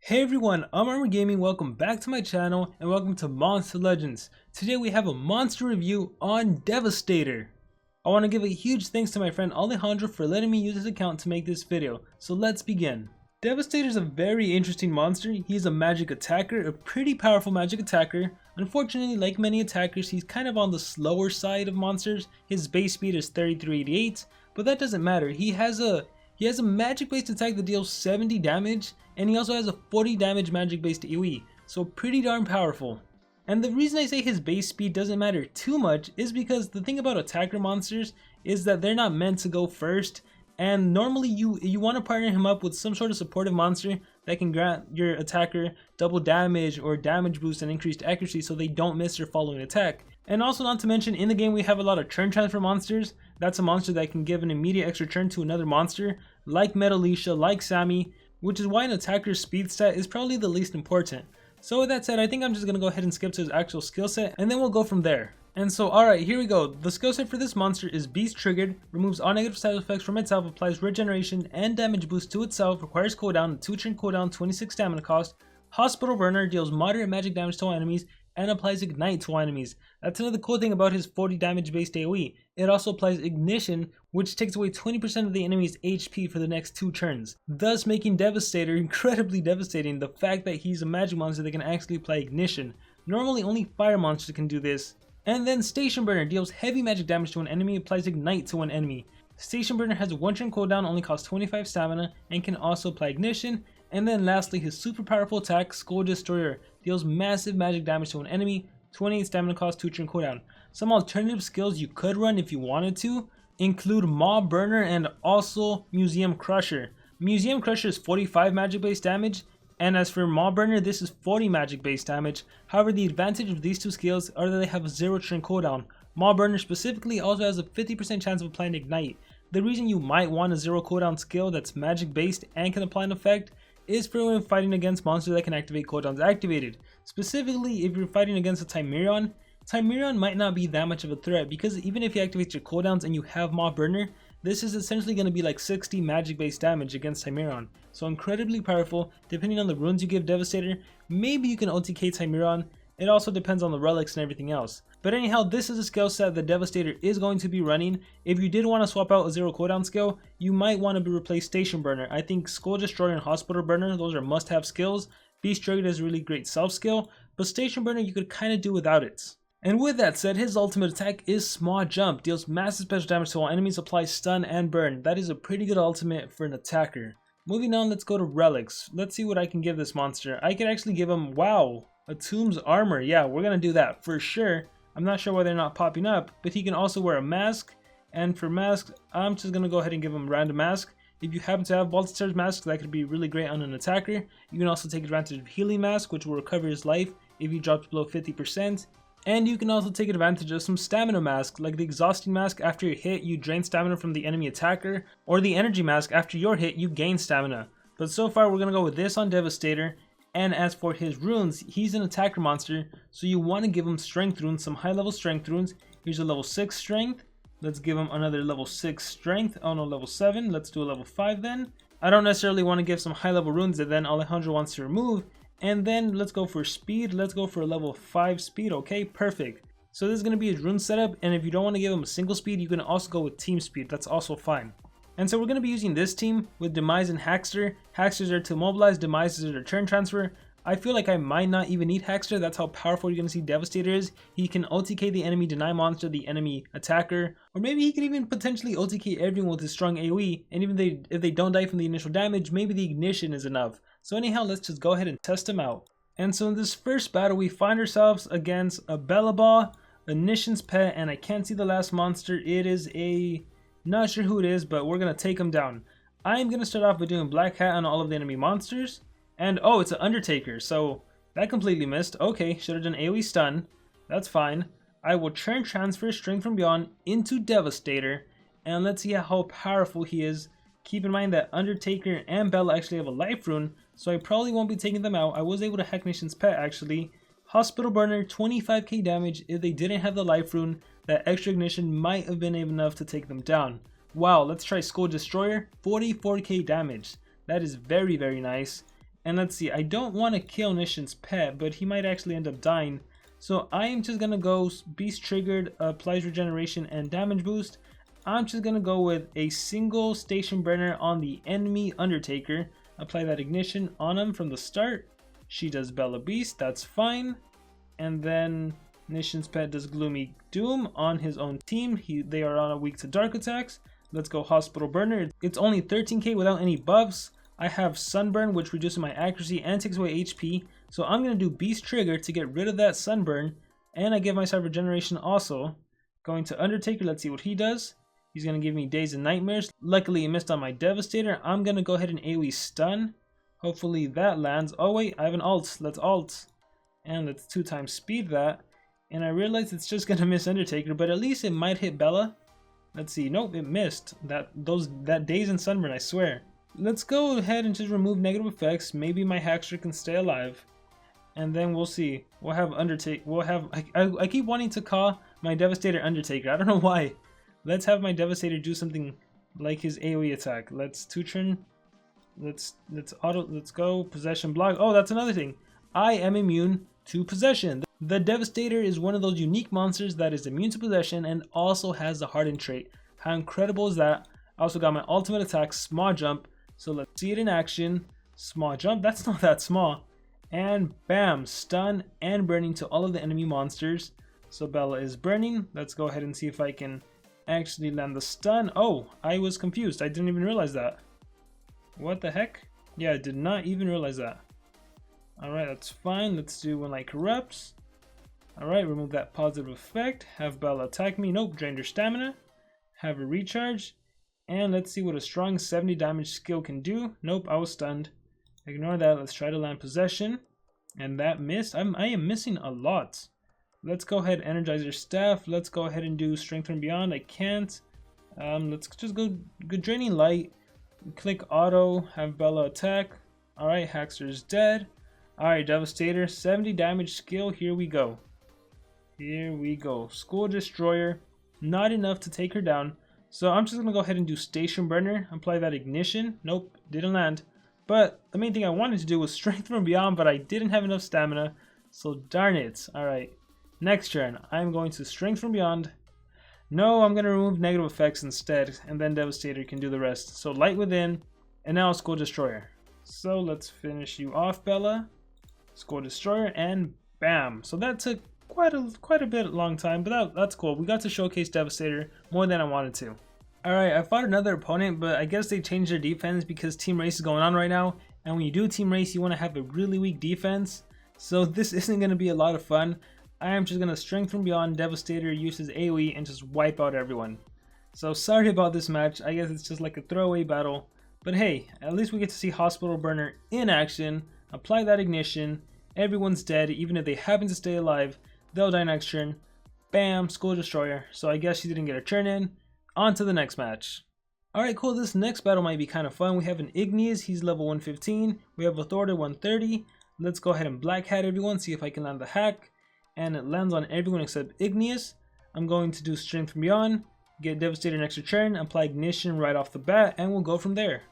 Hey everyone, I'm Armor Gaming, welcome back to my channel and welcome to Monster Legends. Today we have a monster review on Devastator. I want to give a huge thanks to my friend Alejandro for letting me use his account to make this video, so let's begin. Devastator is a very interesting monster. He's a magic attacker, a pretty powerful magic attacker. Unfortunately, like many attackers, he's kind of on the slower side of monsters. His base speed is 3388, but that doesn't matter. He has a magic based attack that deals 70 damage, and he also has a 40 damage magic based AoE, so pretty darn powerful. And the reason I say his base speed doesn't matter too much is because the thing about attacker monsters is that they're not meant to go first, and normally you want to partner him up with some sort of supportive monster that can grant your attacker double damage or damage boost and increased accuracy so they don't miss their following attack. And also, not to mention, in the game we have a lot of turn transfer monsters. That's a monster that can give an immediate extra turn to another monster, like Metalisha, like Sammy, which is why an attacker's speed stat is probably the least important. So with that said, I think I'm just going to go ahead and skip to his actual skill set, and then we'll go from there. And so alright, here we go. The skill set for this monster is Beast Triggered, removes all negative side effects from itself, applies regeneration and damage boost to itself, requires cooldown, 2 turn cooldown, 26 stamina cost, Hospital Burner, deals moderate magic damage to all enemies, and applies Ignite to all enemies. That's another cool thing about his 40 damage based AoE. It also applies Ignition, which takes away 20% of the enemy's HP for the next 2 turns, thus making Devastator incredibly devastating. The fact that he's a magic monster that can actually apply Ignition. Normally only fire monsters can do this. And then Station Burner deals heavy magic damage to an enemy, applies Ignite to an enemy. Station Burner has a 1 turn cooldown, only costs 25 stamina, and can also apply Ignition. And then lastly, his super powerful attack, Skull Destroyer, deals massive magic damage to an enemy, 28 stamina cost, 2 turn cooldown. Some alternative skills you could run if you wanted to include Mob Burner and also Museum Crusher. Museum Crusher is 45 magic based damage, and as for Mob Burner, this is 40 magic based damage. However, the advantage of these two skills are that they have a 0 turn cooldown. Mob Burner specifically also has a 50% chance of applying Ignite. The reason you might want a 0 cooldown skill that's magic based and can apply an effect is for when fighting against monsters that can activate cooldowns activated. Specifically, if you're fighting against a Timerion, Timerion might not be that much of a threat because even if you activate your cooldowns and you have Mob Burner, this is essentially going to be like 60 magic based damage against Timerion. So incredibly powerful. Depending on the runes you give Devastator, maybe you can OTK Timerion. It also depends on the relics and everything else. But anyhow, this is a skill set that Devastator is going to be running. If you did want to swap out a 0 cooldown skill, you might want to replace Station Burner. I think Skull Destroyer and Hospital Burner, those are must-have skills. Beast Triggered is a really great self-skill, but Station Burner you could kind of do without it. And with that said, his ultimate attack is Small Jump, deals massive special damage to all enemies, applies stun and burn. That is a pretty good ultimate for an attacker. Moving on, let's go to relics. Let's see what I can give this monster. I could actually give him, wow, a Tomb's Armor. Yeah, we're gonna do that for sure. I'm not sure why they're not popping up, but he can also wear a mask. And for masks, I'm just gonna go ahead and give him Random Mask. If you happen to have Baltasar's Mask, that could be really great on an attacker. You can also take advantage of Healing Mask, which will recover his life if he drops below 50%. And you can also take advantage of some Stamina Mask, like the Exhausting Mask. After your hit, you drain stamina from the enemy attacker, or the Energy Mask. After your hit, you gain stamina. But so far, we're gonna go with this on Devastator. And as for his runes, he's an attacker monster, so you want to give him strength runes, some high level strength runes. Here's a level 6 strength. Let's give him another level 6 strength. Oh no, level 7. Let's do a level 5 then. I don't necessarily want to give some high level runes that then Alejandro wants to remove. And then let's go for speed. Let's go for a level 5 speed. Okay, perfect. So this is going to be his rune setup, and if you don't want to give him a single speed, you can also go with team speed. That's also fine. And so we're going to be using this team with Demise and Hackster. Hacksters are to mobilize, Demises are to turn transfer. I feel like I might not even need Hackster. That's how powerful you're going to see Devastator is. He can OTK the enemy, deny monster, the enemy attacker. Or maybe he can even potentially OTK everyone with his strong AoE. And even if they don't die from the initial damage, maybe the Ignition is enough. So anyhow, let's just go ahead and test him out. And so in this first battle, we find ourselves against a Bellabah, a Nishan's Pet, and I can't see the last monster. It is a... not sure who it is, but we're going to take him down. I'm going to start off by doing Black Hat on all of the enemy monsters. And oh, it's an Undertaker, so that completely missed. Okay, should have done AoE stun. That's fine. I will turn transfer Strength from Beyond into Devastator, and let's see how powerful he is. Keep in mind that Undertaker and Bella actually have a life rune, so I probably won't be taking them out. I was able to hack Nation's Pet actually. Hospital Burner, 25k damage. If they didn't have the life rune, that extra ignition might have been enough to take them down. Wow, let's try Skull Destroyer, 44k damage. That is very, very nice. And let's see, I don't want to kill Nishin's pet, but he might actually end up dying. So I am just gonna go Beast Triggered, applies regeneration and damage boost. I'm just gonna go with a single station burner on the enemy Undertaker. Apply that ignition on him from the start. She does Bella Beast, that's fine. And then Nishin's pet does Gloomy Doom on his own team. They are on a weak to dark attacks. Let's go Hospital Burner. It's only 13k without any buffs. I have Sunburn, which reduces my accuracy and takes away HP. So I'm going to do Beast Trigger to get rid of that Sunburn. And I give myself regeneration also. Going to Undertaker, let's see what he does. He's going to give me Days and Nightmares. Luckily he missed on my Devastator. I'm going to go ahead and AoE Stun. Hopefully that lands. Oh wait, I have an alt. Let's alt. And let's 2x speed that. And I realize it's just going to miss Undertaker, but at least it might hit Bella. Let's see. Nope, it missed. That Days and Sunburn, I swear. Let's go ahead and just remove negative effects. Maybe my Hackster can stay alive. And then we'll see. We'll have Undertaker. We'll have. I keep wanting to call my Devastator Undertaker. I don't know why. Let's have my Devastator do something like his AoE attack. Let's 2-turn. Let's go possession block. Oh, that's another thing. I am immune to possession. The Devastator is one of those unique monsters that is immune to possession and also has the hardened trait. How incredible is that? I also got my ultimate attack, Small Jump. So let's see it in action. Small Jump, that's not that small. And bam, stun and burning to all of the enemy monsters. So Bella is burning. Let's go ahead and see if I can actually land the stun. Oh, I was confused. I didn't even realize that. What the heck? Yeah, I did not even realize that. Alright, that's fine. Let's do When Light Corrupts. Alright, remove that positive effect. Have Bella attack me. Nope, drained her stamina. Have her recharge. And let's see what a strong 70 damage skill can do. Nope, I was stunned. Ignore that. Let's try to land possession. And that missed. I am missing a lot. Let's go ahead and energize her staff. Let's go ahead and do Strength from Beyond. I can't. Let's just go Draining Light. Click auto. Have Bella attack. Alright, Hackster is dead. Alright, Devastator. 70 damage skill. Here we go. Here we go. School Destroyer. Not enough to take her down. So I'm just going to go ahead and do Station Burner. Apply that ignition. Nope, didn't land. But the main thing I wanted to do was Strength from Beyond, but I didn't have enough stamina. So darn it. Alright, next turn. I'm going to Strength from Beyond. No, I'm going to remove negative effects instead. And then Devastator can do the rest. So Light Within. And now School Destroyer. So let's finish you off, Bella. School Destroyer. And bam. So that took quite a bit long time, but that's cool. We got to showcase Devastator more than I wanted to. Alright, I fought another opponent, but I guess they changed their defense because team race is going on right now, and when you do team race you want to have a really weak defense, so this isn't going to be a lot of fun. I am just going to Strength from Beyond. Devastator uses AoE and just wipe out everyone. So sorry about this match. I guess it's just like a throwaway battle, but hey, at least we get to see Hospital Burner in action. Apply that ignition. Everyone's dead. Even if they happen to stay alive, they'll die next turn. Bam, School Destroyer. So I guess she didn't get her turn in. On to the next match. Alright, cool. This next battle might be kind of fun. We have an Igneous. He's level 115. We have a Thorder 130. Let's go ahead and Black Hat everyone. See if I can land the hack. And it lands on everyone except Igneous. I'm going to do Strength from Beyond. Get Devastator next turn. Apply Ignition right off the bat. And we'll go from there.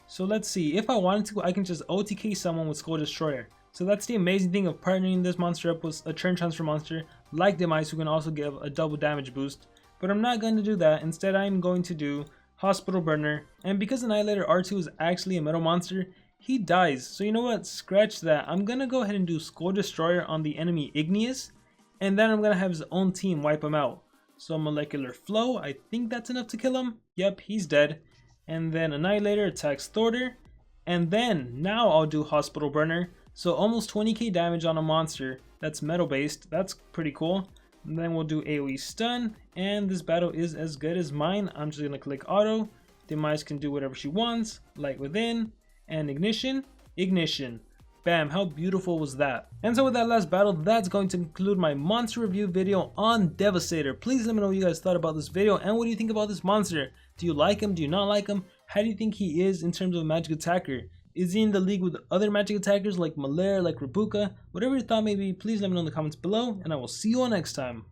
So let's see. If I wanted to, I can just OTK someone with School Destroyer. So that's the amazing thing of partnering this monster up with a turn transfer monster like Demise, who can also give a double damage boost. But I'm not going to do that. Instead, I'm going to do Hospital Burner. And because Annihilator R2 is actually a metal monster, he dies. So you know what? Scratch that. I'm going to go ahead and do Skull Destroyer on the enemy Igneous. And then I'm going to have his own team wipe him out. So Molecular Flow, I think that's enough to kill him. Yep, he's dead. And then Annihilator attacks Thorder. And then, now I'll do Hospital Burner. So almost 20k damage on a monster that's metal based. That's pretty cool. And then we'll do AoE Stun. And this battle is as good as mine. I'm just going to click auto. Demise can do whatever she wants. Light Within. And Ignition. Ignition. Bam, how beautiful was that? And so with that last battle, that's going to conclude my monster review video on Devastator. Please let me know what you guys thought about this video and what do you think about this monster? Do you like him? Do you not like him? How do you think he is in terms of a magic attacker? Is he in the league with other magic attackers like Malaire, like Rabuka? Whatever your thought may be, please let me know in the comments below, and I will see you all next time.